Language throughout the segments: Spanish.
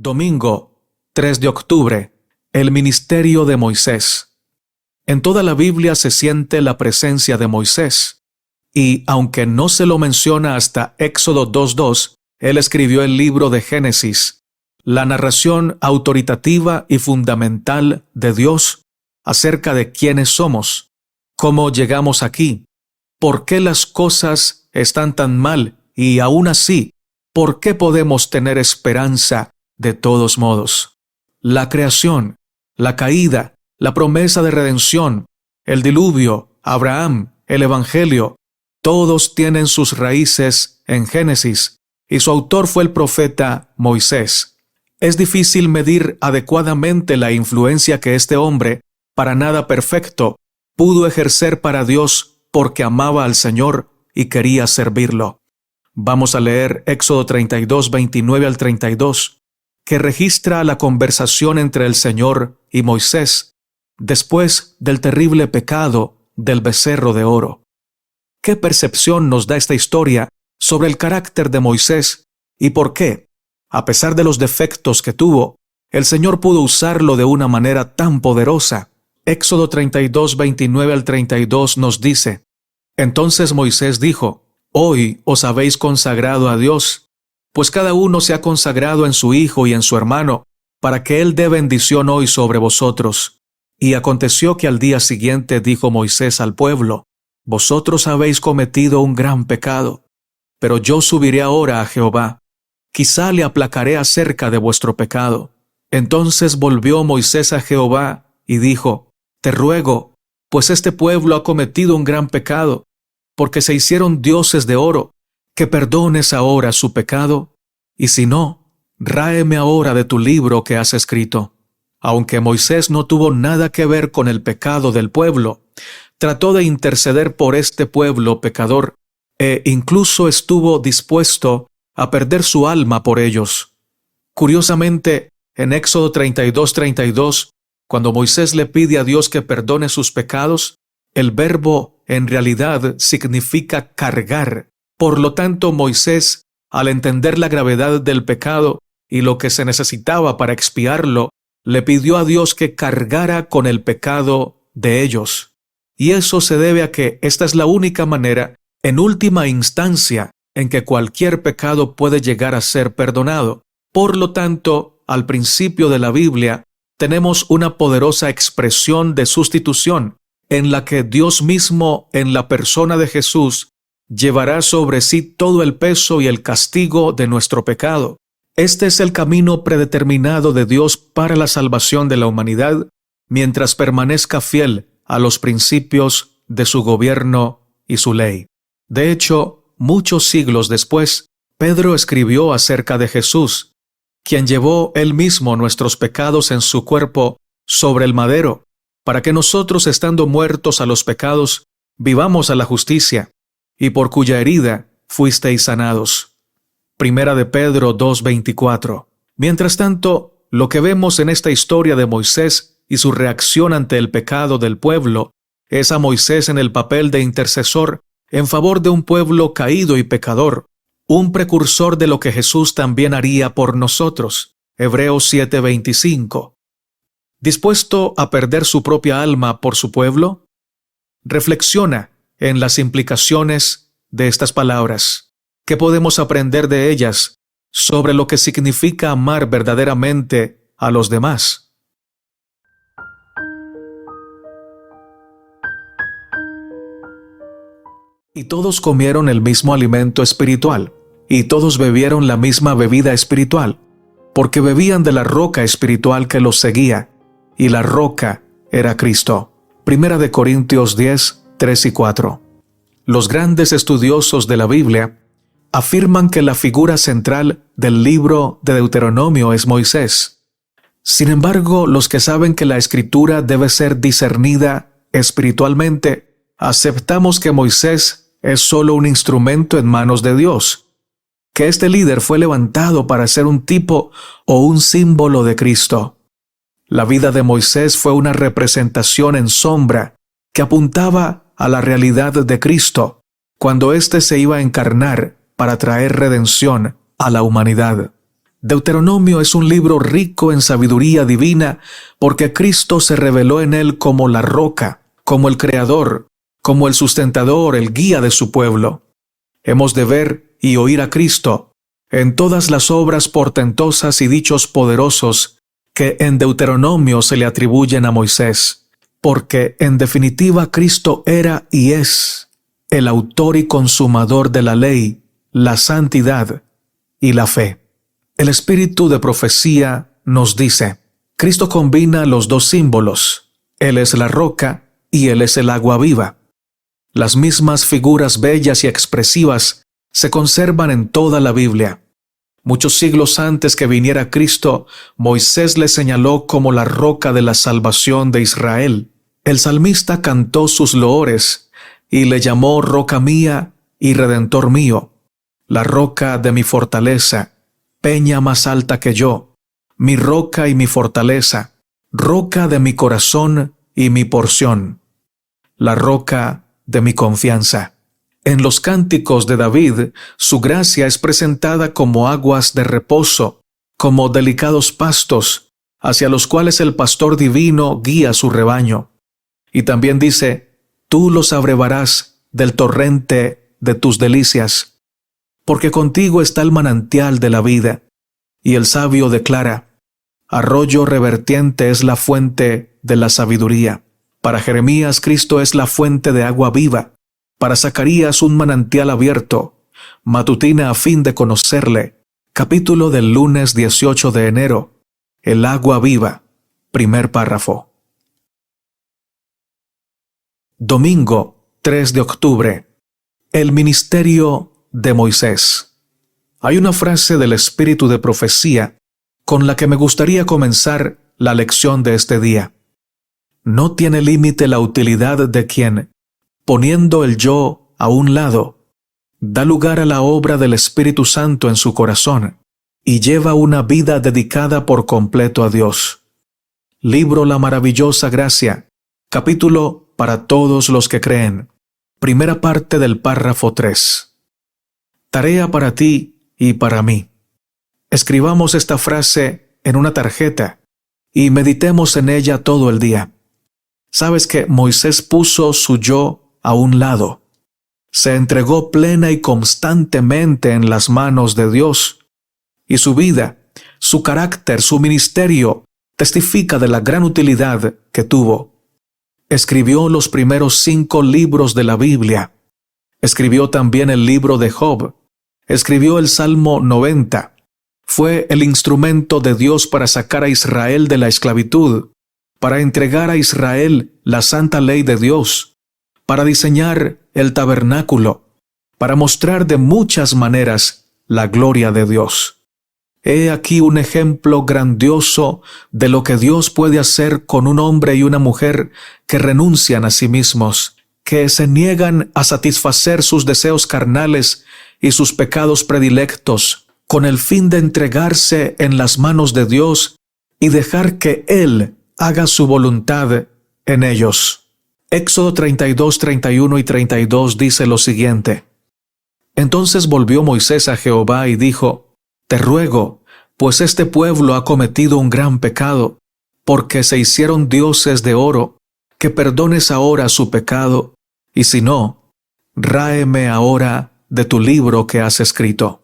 Domingo 3 de octubre. El ministerio de Moisés. En toda la Biblia se siente la presencia de Moisés, y aunque no se lo menciona hasta Éxodo 2:2, él escribió el libro de Génesis, la narración autoritativa y fundamental de Dios acerca de quiénes somos, cómo llegamos aquí, por qué las cosas están tan mal y aún así, por qué podemos tener esperanza de todos modos. La creación, la caída, la promesa de redención, el diluvio, Abraham, el Evangelio, todos tienen sus raíces en Génesis, y su autor fue el profeta Moisés. Es difícil medir adecuadamente la influencia que este hombre, para nada perfecto, pudo ejercer para Dios porque amaba al Señor y quería servirlo. Vamos a leer Éxodo 32, 29 al 32, que registra la conversación entre el Señor y Moisés, después del terrible pecado del becerro de oro. ¿Qué percepción nos da esta historia sobre el carácter de Moisés y por qué, a pesar de los defectos que tuvo, el Señor pudo usarlo de una manera tan poderosa? Éxodo 32, 29 al 32 nos dice: Entonces Moisés dijo: Hoy os habéis consagrado a Dios, pues cada uno se ha consagrado en su hijo y en su hermano, para que él dé bendición hoy sobre vosotros. Y aconteció que al día siguiente dijo Moisés al pueblo: Vosotros habéis cometido un gran pecado, pero yo subiré ahora a Jehová. Quizá le aplacaré acerca de vuestro pecado. Entonces volvió Moisés a Jehová y dijo: Te ruego, pues este pueblo ha cometido un gran pecado, porque se hicieron dioses de oro, que perdones ahora su pecado, y si no, ráeme ahora de tu libro que has escrito. Aunque Moisés no tuvo nada que ver con el pecado del pueblo, trató de interceder por este pueblo pecador, e incluso estuvo dispuesto a perder su alma por ellos. Curiosamente, en Éxodo 32:32, cuando Moisés le pide a Dios que perdone sus pecados, el verbo en realidad significa cargar. Por lo tanto, Moisés, al entender la gravedad del pecado y lo que se necesitaba para expiarlo, le pidió a Dios que cargara con el pecado de ellos. Y eso se debe a que esta es la única manera, en última instancia, en que cualquier pecado puede llegar a ser perdonado. Por lo tanto, al principio de la Biblia, tenemos una poderosa expresión de sustitución, en la que Dios mismo, en la persona de Jesús, llevará sobre sí todo el peso y el castigo de nuestro pecado. Este es el camino predeterminado de Dios para la salvación de la humanidad, mientras permanezca fiel a los principios de su gobierno y su ley. De hecho, muchos siglos después, Pedro escribió acerca de Jesús, quien llevó él mismo nuestros pecados en su cuerpo sobre el madero, para que nosotros, estando muertos a los pecados, vivamos a la justicia, y por cuya herida fuisteis sanados. Primera de Pedro 2:24. Mientras tanto, lo que vemos en esta historia de Moisés y su reacción ante el pecado del pueblo es a Moisés en el papel de intercesor en favor de un pueblo caído y pecador, un precursor de lo que Jesús también haría por nosotros. Hebreos 7:25. ¿Dispuesto a perder su propia alma por su pueblo? Reflexiona en las implicaciones de estas palabras. ¿Qué podemos aprender de ellas sobre lo que significa amar verdaderamente a los demás? Y todos comieron el mismo alimento espiritual, y todos bebieron la misma bebida espiritual, porque bebían de la roca espiritual que los seguía, y la roca era Cristo. Primera de Corintios 10, 3 y 4. Los grandes estudiosos de la Biblia afirman que la figura central del libro de Deuteronomio es Moisés. Sin embargo, los que saben que la Escritura debe ser discernida espiritualmente, aceptamos que Moisés es solo un instrumento en manos de Dios, que este líder fue levantado para ser un tipo o un símbolo de Cristo. La vida de Moisés fue una representación en sombra que apuntaba a la realidad de Cristo, cuando éste se iba a encarnar para traer redención a la humanidad. Deuteronomio es un libro rico en sabiduría divina porque Cristo se reveló en él como la roca, como el creador, como el sustentador, el guía de su pueblo. Hemos de ver y oír a Cristo en todas las obras portentosas y dichos poderosos que en Deuteronomio se le atribuyen a Moisés, porque en definitiva Cristo era y es el autor y consumador de la ley, la santidad y la fe. El espíritu de profecía nos dice, Cristo combina los dos símbolos, Él es la roca y Él es el agua viva. Las mismas figuras bellas y expresivas se conservan en toda la Biblia. Muchos siglos antes que viniera Cristo, Moisés le señaló como la roca de la salvación de Israel. El salmista cantó sus loores y le llamó roca mía y redentor mío, la roca de mi fortaleza, peña más alta que yo, mi roca y mi fortaleza, roca de mi corazón y mi porción, la roca de mi confianza. En los cánticos de David, su gracia es presentada como aguas de reposo, como delicados pastos, hacia los cuales el pastor divino guía su rebaño. Y también dice, tú los abrevarás del torrente de tus delicias, porque contigo está el manantial de la vida. Y el sabio declara, arroyo revertiente es la fuente de la sabiduría. Para Jeremías, Cristo es la fuente de agua viva. Para Zacarías, un manantial abierto. Matutina a fin de conocerle. Capítulo del lunes 18 de enero. El agua viva. Primer párrafo. Domingo 3 de octubre. El ministerio de Moisés. Hay una frase del espíritu de profecía con la que me gustaría comenzar la lección de este día. No tiene límite la utilidad de quien, poniendo el yo a un lado, da lugar a la obra del Espíritu Santo en su corazón y lleva una vida dedicada por completo a Dios. Libro La Maravillosa Gracia, capítulo para todos los que creen. Primera parte del párrafo 3. Tarea para ti y para mí. Escribamos esta frase en una tarjeta y meditemos en ella todo el día. Sabes que Moisés puso su yo a un lado. Se entregó plena y constantemente en las manos de Dios. Y su vida, su carácter, su ministerio testifica de la gran utilidad que tuvo. Escribió los primeros 5 libros de la Biblia. Escribió también el libro de Job. Escribió el Salmo 90. Fue el instrumento de Dios para sacar a Israel de la esclavitud, para entregar a Israel la santa ley de Dios, para diseñar el tabernáculo, para mostrar de muchas maneras la gloria de Dios. He aquí un ejemplo grandioso de lo que Dios puede hacer con un hombre y una mujer que renuncian a sí mismos, que se niegan a satisfacer sus deseos carnales y sus pecados predilectos, con el fin de entregarse en las manos de Dios y dejar que Él haga su voluntad en ellos. Éxodo 32, 31 y 32 dice lo siguiente. Entonces volvió Moisés a Jehová y dijo, Te ruego, pues este pueblo ha cometido un gran pecado, porque se hicieron dioses de oro, que perdones ahora su pecado, y si no, ráeme ahora de tu libro que has escrito.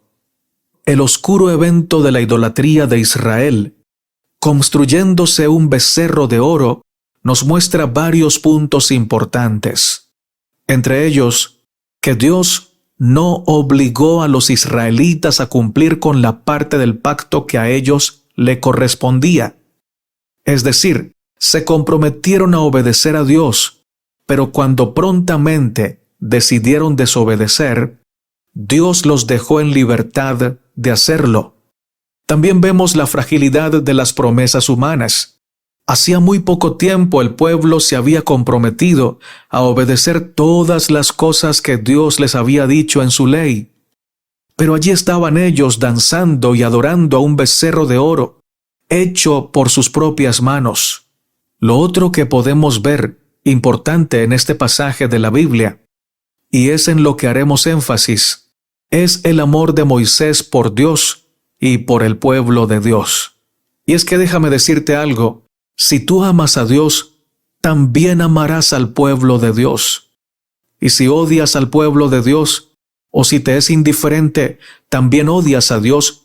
El oscuro evento de la idolatría de Israel, construyéndose un becerro de oro, nos muestra varios puntos importantes. Entre ellos, que Dios no obligó a los israelitas a cumplir con la parte del pacto que a ellos le correspondía. Es decir, se comprometieron a obedecer a Dios, pero cuando prontamente decidieron desobedecer, Dios los dejó en libertad de hacerlo. También vemos la fragilidad de las promesas humanas. Hacía muy poco tiempo el pueblo se había comprometido a obedecer todas las cosas que Dios les había dicho en su ley. Pero allí estaban ellos danzando y adorando a un becerro de oro, hecho por sus propias manos. Lo otro que podemos ver, importante en este pasaje de la Biblia, y es en lo que haremos énfasis, es el amor de Moisés por Dios y por el pueblo de Dios. Y es que déjame decirte algo, si tú amas a Dios, también amarás al pueblo de Dios. Y si odias al pueblo de Dios, o si te es indiferente, también odias a Dios,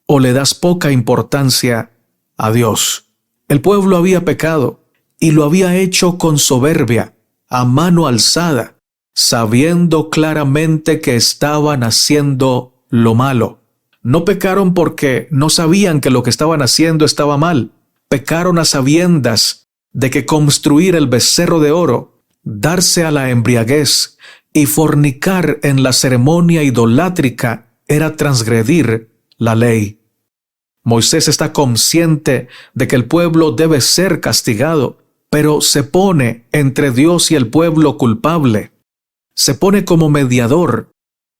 o le das poca importancia a Dios. El pueblo había pecado, y lo había hecho con soberbia, a mano alzada, sabiendo claramente que estaban haciendo lo malo. No pecaron porque no sabían que lo que estaban haciendo estaba mal. Pecaron a sabiendas de que construir el becerro de oro, darse a la embriaguez y fornicar en la ceremonia idolátrica era transgredir la ley. Moisés está consciente de que el pueblo debe ser castigado, pero se pone entre Dios y el pueblo culpable. Se pone como mediador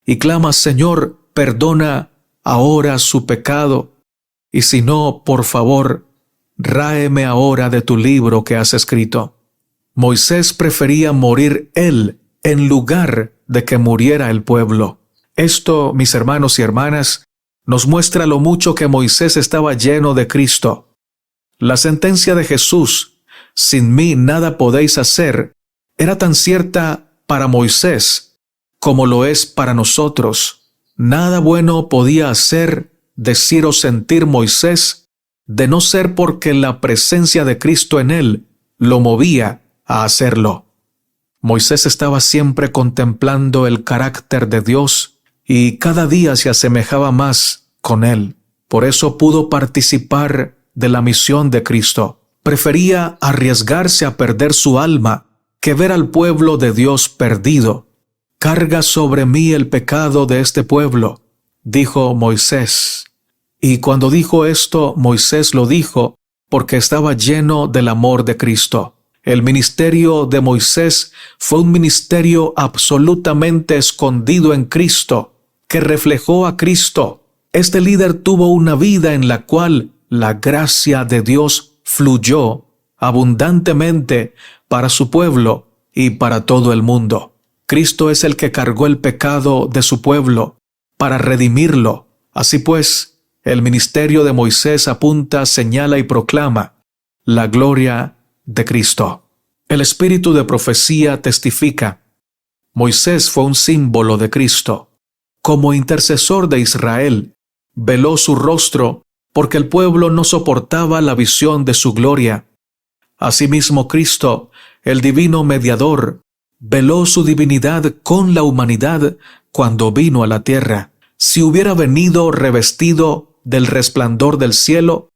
y clama: Señor, perdona ahora su pecado, y si no, por favor, ráeme ahora de tu libro que has escrito. Moisés prefería morir él en lugar de que muriera el pueblo. Esto, mis hermanos y hermanas, nos muestra lo mucho que Moisés estaba lleno de Cristo. La sentencia de Jesús, sin mí nada podéis hacer, era tan cierta para Moisés como lo es para nosotros. Nada bueno podía hacer, decir o sentir Moisés, de no ser porque la presencia de Cristo en él lo movía a hacerlo. Moisés estaba siempre contemplando el carácter de Dios y cada día se asemejaba más con él. Por eso pudo participar de la misión de Cristo. Prefería arriesgarse a perder su alma que ver al pueblo de Dios perdido. Carga sobre mí el pecado de este pueblo, dijo Moisés. Y cuando dijo esto, Moisés lo dijo porque estaba lleno del amor de Cristo. El ministerio de Moisés fue un ministerio absolutamente escondido en Cristo, que reflejó a Cristo. Este líder tuvo una vida en la cual la gracia de Dios fluyó abundantemente para su pueblo y para todo el mundo. Cristo es el que cargó el pecado de su pueblo para redimirlo. Así pues, el ministerio de Moisés apunta, señala y proclama la gloria de Cristo. El espíritu de profecía testifica: Moisés fue un símbolo de Cristo. Como intercesor de Israel, veló su rostro porque el pueblo no soportaba la visión de su gloria. Asimismo, Cristo, el divino mediador, veló su divinidad con la humanidad cuando vino a la tierra. Si hubiera venido revestido del resplandor del cielo,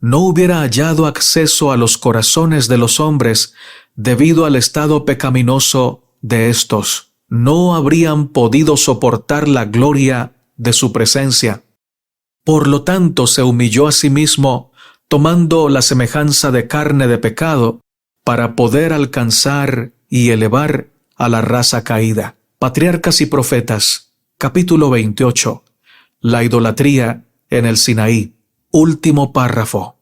no hubiera hallado acceso a los corazones de los hombres debido al estado pecaminoso de éstos. No habrían podido soportar la gloria de su presencia. Por lo tanto, se humilló a sí mismo, tomando la semejanza de carne de pecado, para poder alcanzar y elevar a la raza caída. Patriarcas y Profetas, capítulo 28. La idolatría en el Sinaí. Último párrafo.